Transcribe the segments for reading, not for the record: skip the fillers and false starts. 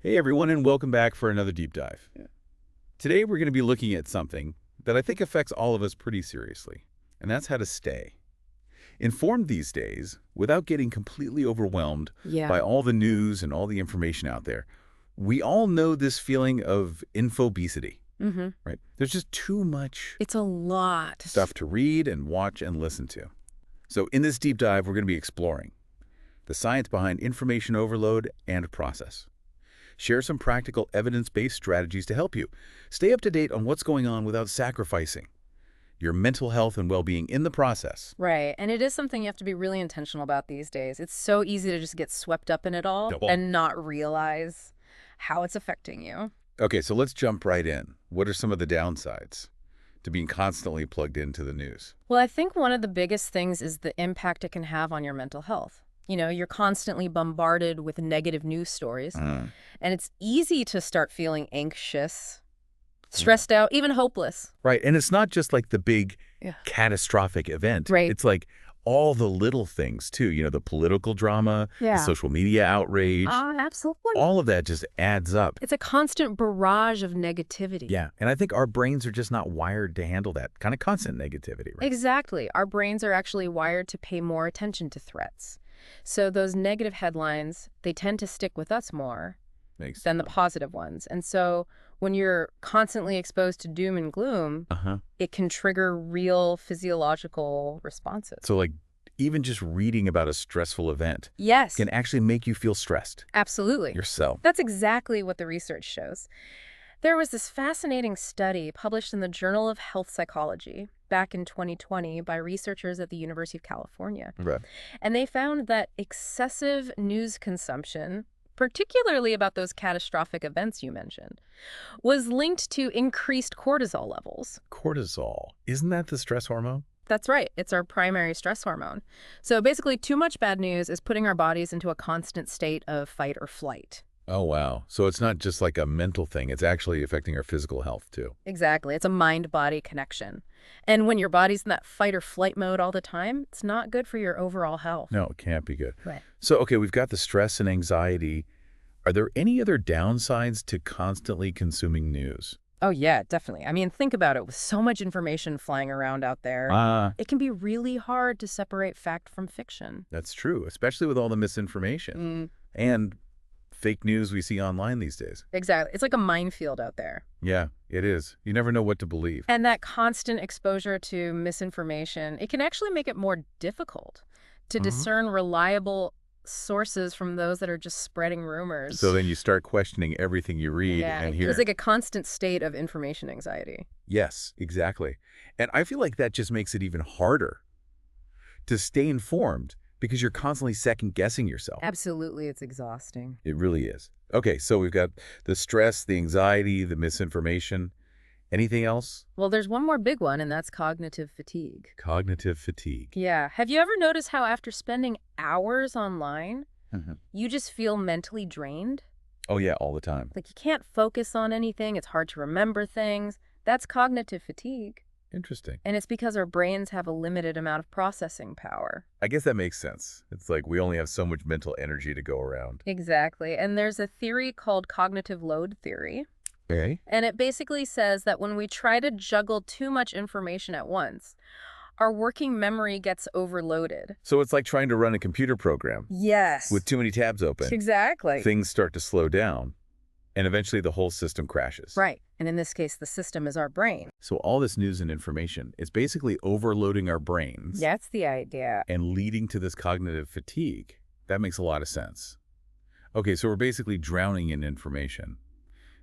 Hey everyone, and welcome back for another deep dive. Today we're going to be looking at something that I think affects all of us pretty seriously, and that's how to stay informed these days without getting completely overwhelmed Yeah. by all the news and all the information out there. We all know this feeling of infobesity, Mm-hmm. right? There's just too much It's a lot. stuff to read and watch and listen to. So in this deep dive, we're going to be exploring the science behind information overload and process. Share some practical evidence-based strategies to help you stay up to date on what's going on without sacrificing your mental health and well-being in the process. Right. And it is something you have to be really intentional about these days. It's so easy to just get swept up in it all Double. and not realize how it's affecting you. Okay, so let's jump right in. What are some of the downsides to being constantly plugged into the news? Well, I think one of the biggest things is the impact it can have on your mental health. You're constantly bombarded with negative news stories, and it's easy to start feeling anxious, stressed out, even hopeless. Right, and it's not just like the big Yeah. catastrophic event. Right. It's like all the little things too, the political drama, the social media outrage, Absolutely. all of that just adds up. It's a constant barrage of negativity. Yeah, and I think our brains are just not wired to handle that kind of constant negativity, right? Exactly. Our brains are actually wired to pay more attention to threats. So those negative headlines, they tend to stick with us more Makes than the positive ones. And so when you're constantly exposed to doom and gloom, it can trigger real physiological responses. So like even just reading about a stressful event Yes, can actually make you feel stressed absolutely. yourself. That's exactly what the research shows. There was this fascinating study published in the Journal of Health Psychology back in 2020 by researchers at the University of California. Right. And they found that excessive news consumption, particularly about those catastrophic events you mentioned, was linked to increased cortisol levels. Cortisol, isn't that the stress hormone? That's right. It's our primary stress hormone. So basically, too much bad news is putting our bodies into a constant state of fight or flight. Oh, wow. So it's not just like a mental thing. It's actually affecting our physical health too. Exactly. It's a mind-body connection. And when your body's in that fight or flight mode all the time, it's not good for your overall health. No, it can't be good. Right. So, okay, we've got the stress and anxiety. Are there any other downsides to constantly consuming news? Oh, yeah, definitely. I mean, think about it. With so much information flying around out there, it can be really hard to separate fact from fiction. That's true, especially with all the misinformation and fake news we see online these days. Exactly. It's like a minefield out there. Yeah, it is. You never know what to believe. And that constant exposure to misinformation, it can actually make it more difficult to discern reliable sources from those that are just spreading rumors. So then you start questioning everything you read and hear. It's like a constant state of information anxiety. Yes, exactly. And I feel like that just makes it even harder to stay informed because you're constantly second-guessing yourself. Absolutely. It's exhausting. It really is. Okay, so we've got the stress, the anxiety, the misinformation. Anything else? Well, there's one more big one, and that's cognitive fatigue. Cognitive fatigue. Yeah. Have you ever noticed how after spending hours online, you just feel mentally drained? Oh, yeah, all the time. Like you can't focus on anything. It's hard to remember things. That's cognitive fatigue. Interesting. And it's because our brains have a limited amount of processing power. I guess that makes sense. It's like we only have so much mental energy to go around. Exactly. And there's a theory called cognitive load theory. Okay. And it basically says that when we try to juggle too much information at once, our working memory gets overloaded. So it's like trying to run a computer program Yes. with too many tabs open. Exactly. Things start to slow down, and eventually the whole system crashes. Right. And in this case, the system is our brain. So all this news and information is basically overloading our brains That's the idea. and leading to this cognitive fatigue. That makes a lot of sense. Okay, so we're basically drowning in information,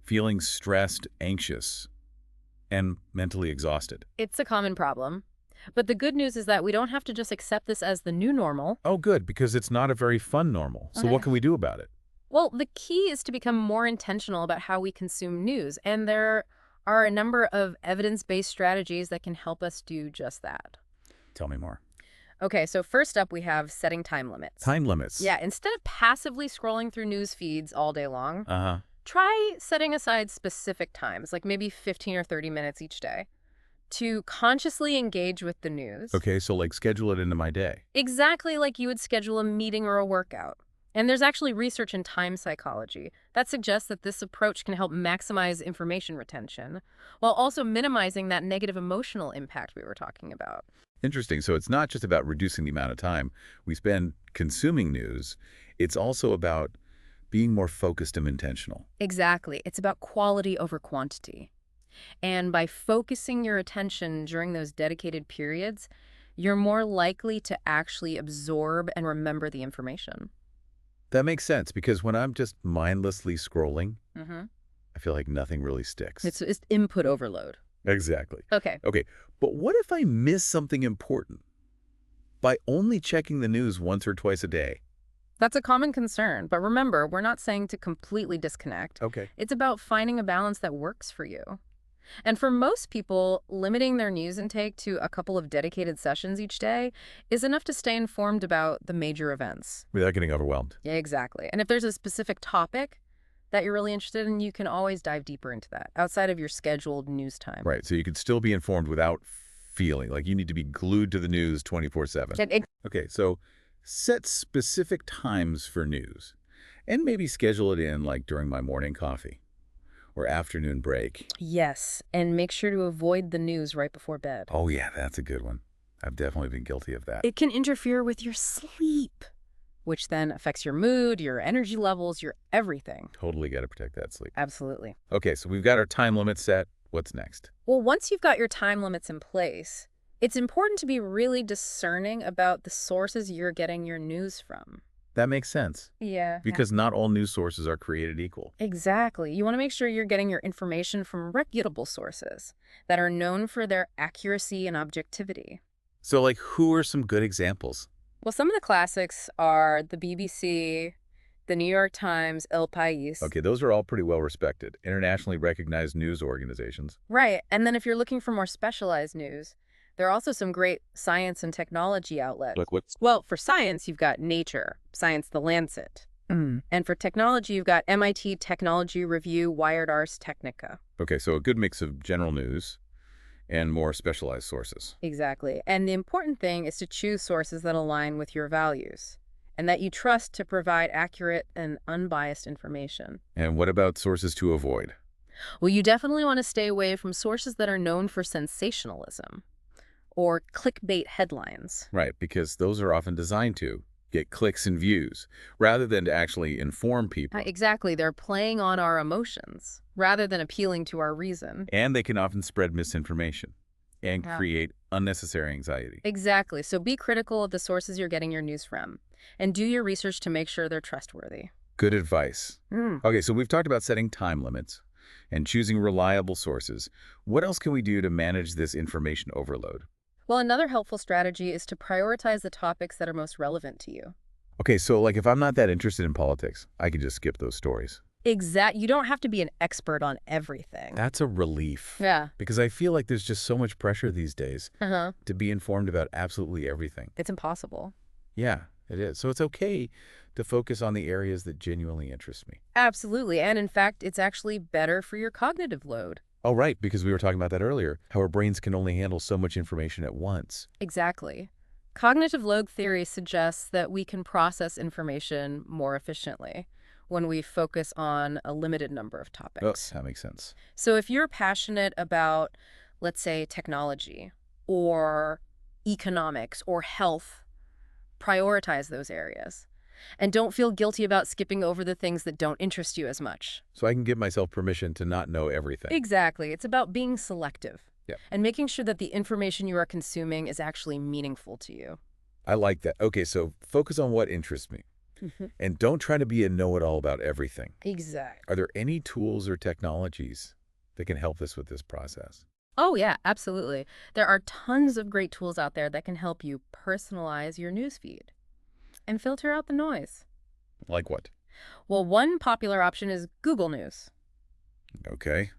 feeling stressed, anxious, and mentally exhausted. It's a common problem. But the good news is that we don't have to just accept this as the new normal. Oh, good, because it's not a very fun normal. So what can we do about it? Well, the key is to become more intentional about how we consume news. And there are a number of evidence-based strategies that can help us do just that. Tell me more. Okay, so first up, we have setting time limits. Time limits. Yeah, instead of passively scrolling through news feeds all day long, Uh-huh. try setting aside specific times, like maybe 15 or 30 minutes each day, to consciously engage with the news. Okay, so like schedule it into my day. Exactly like you would schedule a meeting or a workout. And there's actually research in time psychology that suggests that this approach can help maximize information retention while also minimizing that negative emotional impact we were talking about. Interesting. So it's not just about reducing the amount of time we spend consuming news. It's also about being more focused and intentional. Exactly. It's about quality over quantity. And by focusing your attention during those dedicated periods, you're more likely to actually absorb and remember the information. That makes sense because when I'm just mindlessly scrolling, Mm-hmm. I feel like nothing really sticks. It's input overload. Exactly. Okay. Okay, but what if I miss something important by only checking the news once or twice a day? That's a common concern, but remember, we're not saying to completely disconnect. Okay. It's about finding a balance that works for you. And for most people, limiting their news intake to a couple of dedicated sessions each day is enough to stay informed about the major events. Without getting overwhelmed. Yeah, exactly. And if there's a specific topic that you're really interested in, you can always dive deeper into that outside of your scheduled news time. Right, so you could still be informed without feeling like you need to be glued to the news 24/7. Okay, so set specific times for news and maybe schedule it in like during my morning coffee or afternoon break. Yes, and make sure to avoid the news right before bed. Oh yeah, that's a good one. I've definitely been guilty of that. It can interfere with your sleep, which then affects your mood, your energy levels, your everything. Totally got to protect that sleep. Absolutely. Okay, so we've got our time limit set. What's next? Well, once you've got your time limits in place, it's important to be really discerning about the sources you're getting your news from. That makes sense Yeah. because not all news sources are created equal. Exactly. You want to make sure you're getting your information from reputable sources that are known for their accuracy and objectivity. So like who are some good examples? Well, some of the classics are the BBC, the New York Times, El País. Okay, those are all pretty well respected, internationally recognized news organizations. Right. And then if you're looking for more specialized news, there are also some great science and technology outlets. Like what's Well, for science, you've got Nature, Science The Lancet. And for technology, you've got MIT Technology Review, Wired Ars Technica. Okay, so a good mix of general news and more specialized sources. Exactly. And the important thing is to choose sources that align with your values and that you trust to provide accurate and unbiased information. And what about sources to avoid? Well, you definitely want to stay away from sources that are known for sensationalism or clickbait headlines. Right, because those are often designed to get clicks and views rather than to actually inform people. Exactly. They're playing on our emotions rather than appealing to our reason. And they can often spread misinformation and Yeah. create unnecessary anxiety. Exactly. So be critical of the sources you're getting your news from and do your research to make sure they're trustworthy. Good advice. Okay, so we've talked about setting time limits and choosing reliable sources. What else can we do to manage this information overload? Well, another helpful strategy is to prioritize the topics that are most relevant to you. Okay, so like if I'm not that interested in politics, I can just skip those stories. You don't have to be an expert on everything. That's a relief. Yeah. Because I feel like there's just so much pressure these days Uh-huh. to be informed about absolutely everything. It's impossible. Yeah, it is. So it's okay to focus on the areas that genuinely interest me. Absolutely. And in fact, it's actually better for your cognitive load. Oh, right, because we were talking about that earlier, how our brains can only handle so much information at once. Exactly. Cognitive load theory suggests that we can process information more efficiently when we focus on a limited number of Oh, topics. that makes sense. So if you're passionate about, let's say, technology or economics or health, prioritize those areas. And don't feel guilty about skipping over the things that don't interest you as much. So I can give myself permission to not know everything. Exactly. It's about being selective. Yep. And making sure that the information you are consuming is actually meaningful to you. I like that. Okay, so focus on what interests me. And don't try to be a know-it-all about everything. Exactly. Are there any tools or technologies that can help us with this process? Oh, yeah, absolutely. There are tons of great tools out there that can help you personalize your newsfeed and filter out the noise. Like what? Well, one popular option is Google News. Okay,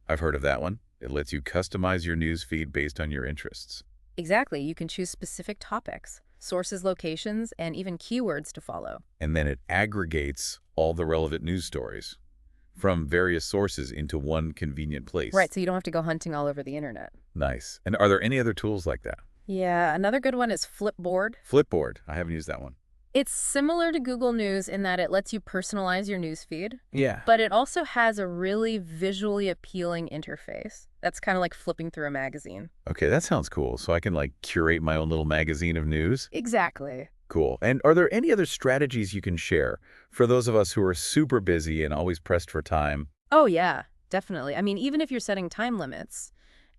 I've heard of that one. It lets you customize your news feed based on your interests. Exactly. You can choose specific topics, sources, locations, and even keywords to follow. And then it aggregates all the relevant news stories from various sources into one convenient place. Right, so you don't have to go hunting all over the internet. Nice. And are there any other tools like that? Yeah, another good one is Flipboard. Flipboard. I haven't used that one. It's similar to Google News in that it lets you personalize your news feed, Yeah. but it also has a really visually appealing interface. That's kind of like flipping through a magazine. Okay, that sounds cool. So I can like curate my own little magazine of news? Exactly. Cool. And are there any other strategies you can share for those of us who are super busy and always pressed for time? Oh, yeah, definitely. I mean, even if you're setting time limits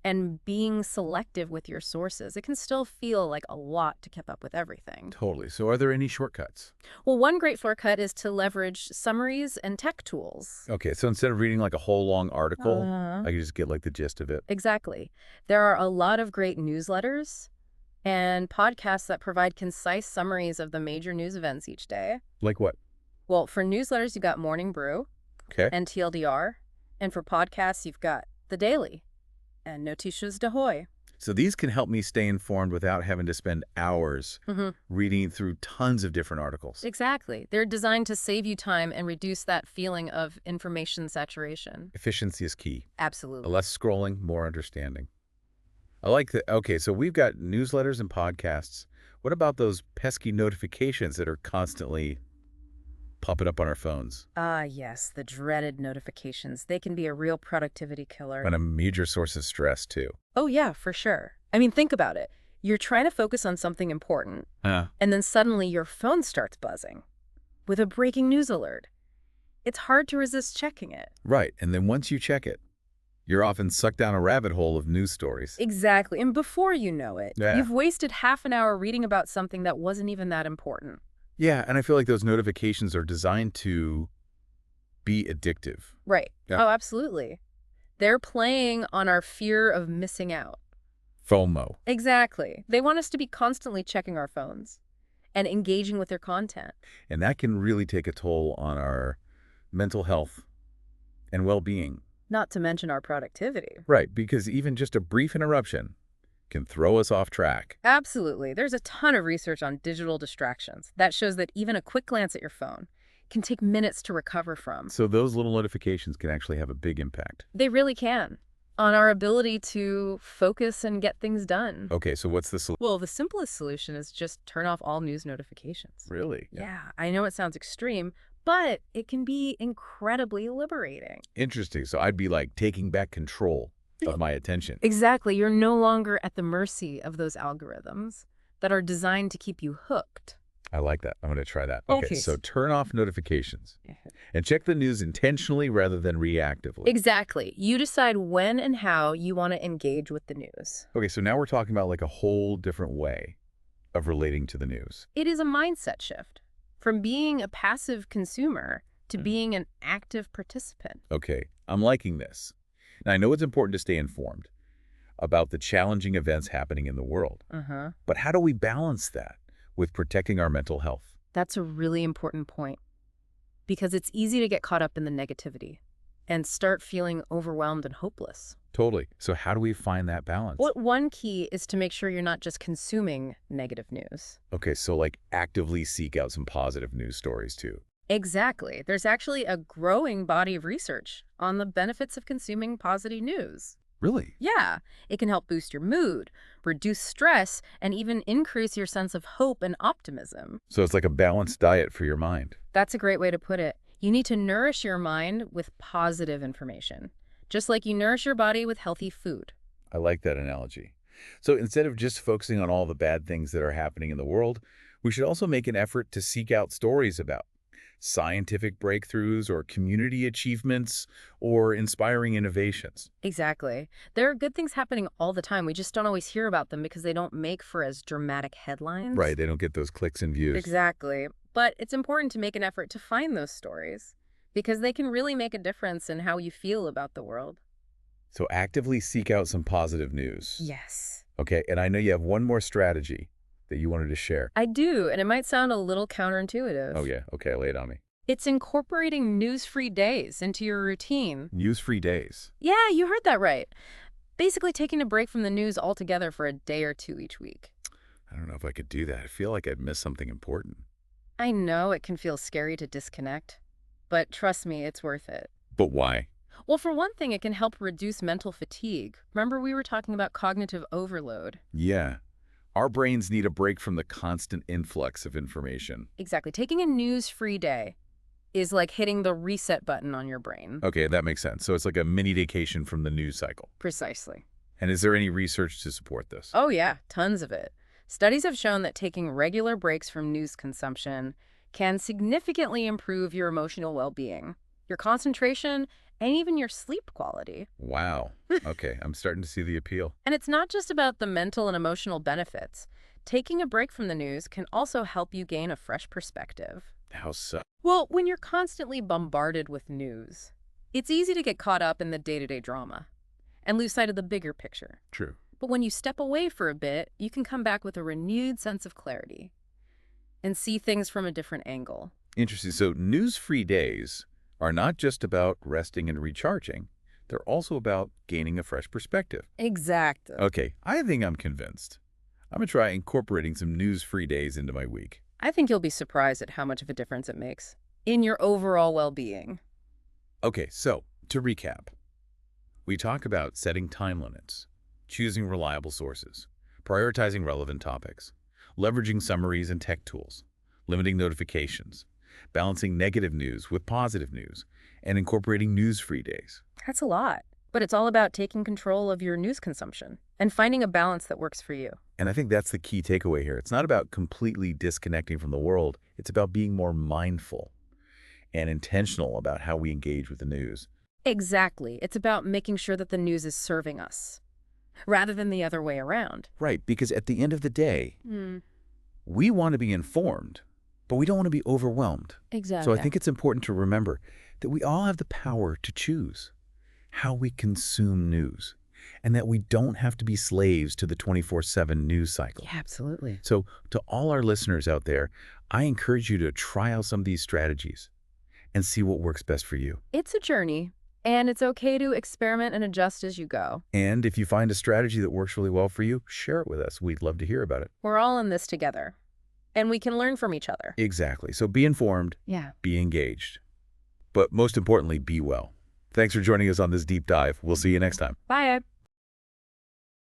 and being selective with your sources, it can still feel like a lot to keep up with everything. Totally. So are there any shortcuts? Well, one great shortcut is to leverage summaries and tech tools. Okay, so instead of reading like a whole long article, Uh-huh. I can just get like the gist of it. Exactly. There are a lot of great newsletters and podcasts that provide concise summaries of the major news events each day. Like what? Well, for newsletters, you've got Morning Brew Okay. and TLDR. And for podcasts, you've got The Daily and Noticias de Hoy. So these can help me stay informed without having to spend hours reading through tons of different articles. Exactly. They're designed to save you time and reduce that feeling of information saturation. Efficiency is key. Absolutely. Less scrolling, more understanding. I like that. Okay, so we've got newsletters and podcasts. What about those pesky notifications that are constantly popping up on our phones? Ah, yes, the dreaded notifications. They can be a real productivity killer. And a major source of stress, too. Oh, yeah, for sure. I mean, think about it. You're trying to focus on something important, Uh, and then suddenly your phone starts buzzing with a breaking news alert. It's hard to resist checking it. right. And then once you check it, you're often sucked down a rabbit hole of news stories. Exactly. And before you know it, Yeah. you've wasted half an hour reading about something that wasn't even that important. Yeah, and I feel like those notifications are designed to be addictive. Right. Yeah. Oh, absolutely. They're playing on our fear of missing out. FOMO. Exactly. They want us to be constantly checking our phones and engaging with their content. And that can really take a toll on our mental health and well-being. Not to mention our productivity. Right, because even just a brief interruption can throw us off track. Absolutely. There's a ton of research on digital distractions that shows that even a quick glance at your phone can take minutes to recover from. So those little notifications can actually have a big impact. They really can on our ability to focus and get things done. Okay, so what's the solution? Well, the simplest solution is just turn off all news notifications. Really? Yeah, I know it sounds extreme, but it can be incredibly liberating. Interesting. So I'd be like taking back control of my attention. Exactly. You're no longer at the mercy of those algorithms that are designed to keep you hooked. I like that. I'm going to try that. Okay. So turn off notifications and check the news intentionally rather than reactively. Exactly. You decide when and how you want to engage with the news. Okay, so now we're talking about like a whole different way of relating to the news. It is a mindset shift from being a passive consumer to being an active participant. Okay, I'm liking this. Now, I know it's important to stay informed about the challenging events happening in the world, but how do we balance that with protecting our mental health? That's a really important point because it's easy to get caught up in the negativity and start feeling overwhelmed and hopeless. Totally. So how do we find that balance? What one key is to make sure you're not just consuming negative news. Okay, so like actively seek out some positive news stories too. Exactly. There's actually a growing body of research on the benefits of consuming positive news. Really? Yeah, it can help boost your mood, reduce stress, and even increase your sense of hope and optimism. So it's like a balanced diet for your mind. That's a great way to put it. You need to nourish your mind with positive information, just like you nourish your body with healthy food. I like that analogy. So instead of just focusing on all the bad things that are happening in the world, we should also make an effort to seek out stories about scientific breakthroughs or community achievements or inspiring innovations. Exactly. There are good things happening all the time. We just don't always hear about them because they don't make for as dramatic headlines. Right, they don't get those clicks and views. Exactly. But it's important to make an effort to find those stories because they can really make a difference in how you feel about the world. So actively seek out some positive news. Yes. Okay, and I know you have one more strategy that you wanted to share. I do, and it might sound a little counterintuitive. Oh yeah, okay, lay it on me. It's incorporating news-free days into your routine. News-free days. Yeah, you heard that right. Basically taking a break from the news altogether for a day or two each week. I don't know if I could do that. I feel like I'd miss something important. I know it can feel scary to disconnect, but trust me, it's worth it. But why? Well, for one thing, it can help reduce mental fatigue. Remember we were talking about cognitive overload? Yeah. Our brains need a break from the constant influx of information. Exactly. Taking a news-free day is like hitting the reset button on your brain. Okay, that makes sense. So it's like a mini vacation from the news cycle. Precisely. And is there any research to support this? Oh, yeah, tons of it. Studies have shown that taking regular breaks from news consumption can significantly improve your emotional well-being, your concentration, and even your sleep quality. Wow. Okay, I'm starting to see the appeal. And it's not just about the mental and emotional benefits. Taking a break from the news can also help you gain a fresh perspective. How so? Well, when you're constantly bombarded with news, it's easy to get caught up in the day-to-day drama and lose sight of the bigger picture. True. But when you step away for a bit, you can come back with a renewed sense of clarity and see things from a different angle. Interesting. So news-free days are not just about resting and recharging. They're also about gaining a fresh perspective. Exactly. Okay, I think I'm convinced. I'm going to try incorporating some news-free days into my week. I think you'll be surprised at how much of a difference it makes in your overall well-being. Okay, so to recap, we talk about setting time limits, choosing reliable sources, prioritizing relevant topics, leveraging summaries and tech tools, limiting notifications, balancing negative news with positive news, and incorporating news-free days. That's a lot. But it's all about taking control of your news consumption and finding a balance that works for you. And I think that's the key takeaway here. It's not about completely disconnecting from the world. It's about being more mindful and intentional about how we engage with the news. Exactly. It's about making sure that the news is serving us rather than the other way around. Right, because at the end of the day, we want to be informed, but we don't want to be overwhelmed. Exactly. So I think it's important to remember that we all have the power to choose how we consume news, and that we don't have to be slaves to the 24/7 news cycle. Yeah, absolutely. So to all our listeners out there, I encourage you to try out some of these strategies and see what works best for you. It's a journey, and it's okay to experiment and adjust as you go. And if you find a strategy that works really well for you, share it with us. We'd love to hear about it. We're all in this together, and we can learn from each other. Exactly. So be informed, Yeah. be engaged, but most importantly, be well. Thanks for joining us on this deep dive. We'll see you next time. Bye.